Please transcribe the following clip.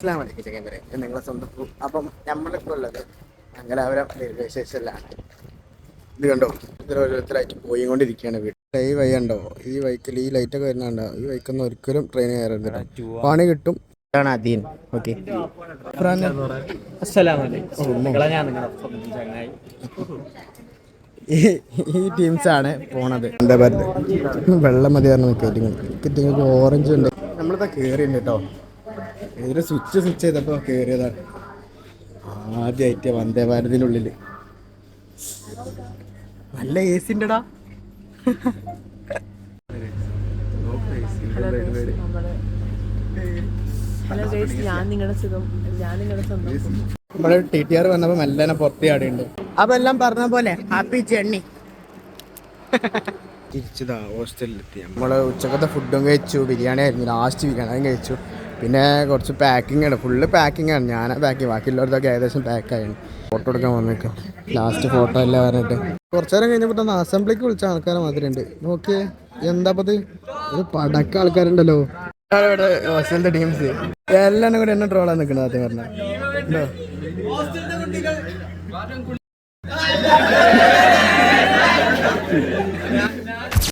അസ്സലാമു ചങ്ങായിമാരെ, നിങ്ങളെ സ്വന്തം അപ്പം നമ്മളിപ്പോൾ ഉള്ളത് മംഗലാപുരം റെയിൽവേ സ്റ്റേഷനിലാണ്. ഇത് കണ്ടോ, ഇതിൽ ഓരോരുത്തരായിട്ട് പോയിക്കൊണ്ടിരിക്കുകയാണ്. വീട്ടിൽ ഈ വഴി ഉണ്ടോ, ഈ വൈക്കിൽ ഈ ലൈറ്റൊക്കെ വരുന്നുണ്ടോ, ഈ വൈക്കൊന്നും ഒരിക്കലും ട്രെയിൻ കയറുന്നില്ല, പണി കിട്ടും. അദീൻ ഓക്കെ. ഈ ടീംസാണ് പോണത്. എന്താ പറയുക, വെള്ളം മതി പറഞ്ഞ ടിക്കറ്റിങ്ങൾക്ക് ഓറഞ്ച് ഉണ്ട്. നമ്മളിതാ കയറിയുണ്ട് കേട്ടോ. ഇതിൽ സ്വിച്ച് ചെയ്തപ്പോൾ കയറിയതാണ്. ആദ്യമായിട്ട് വന്ദേ ഭാരതിനുള്ളിൽ നല്ല എ സി ഉണ്ടടാ. നമ്മള് TTR വന്നപ്പോ മെല്ലനെ പുറത്ത് ചാടിയുണ്ട്. അപ്പൊ എല്ലാം പറഞ്ഞ പോലെ ഹാപ്പി ജേർണി. തിരിച്ചതാ ഹോസ്റ്റലിലെത്തി. നമ്മള് ഉച്ചക്കത്തെ ഫുഡും കഴിച്ചു. ബിരിയാണി ആയിരുന്നു ലാസ്റ്റ്, ബിരിയാണി കഴിച്ചു. പിന്നെ കുറച്ച് പാക്കിംഗ് ആണ്, ഫുള്ള് പാക്കിംഗ് ആണ്. ഞാനാ പാക്കിങ്, ബാക്കിയുള്ളവരതൊക്കെ ഏകദേശം പാക്കായിരുന്നു. ഫോട്ടോ എടുക്കാൻ വന്നേക്കാം, ലാസ്റ്റ് ഫോട്ടോ എല്ലാം പറഞ്ഞിട്ട്. കുറച്ചു നേരം കഴിഞ്ഞപ്പോൾ അസംബ്ലിക്ക് വിളിച്ച ആൾക്കാരെ മാതിരിയുണ്ട്. നോക്കിയേ, എന്താ ഇത്, ഒരു പടക്ക ആൾക്കാരുണ്ടല്ലോ. ഇവിടെ ഹോസ്റ്റലിന്റെ ടീംസ് എല്ലാം കൂടെ എന്നെ ട്രോളാൻ നിൽക്കണം. ആദ്യം പറഞ്ഞോ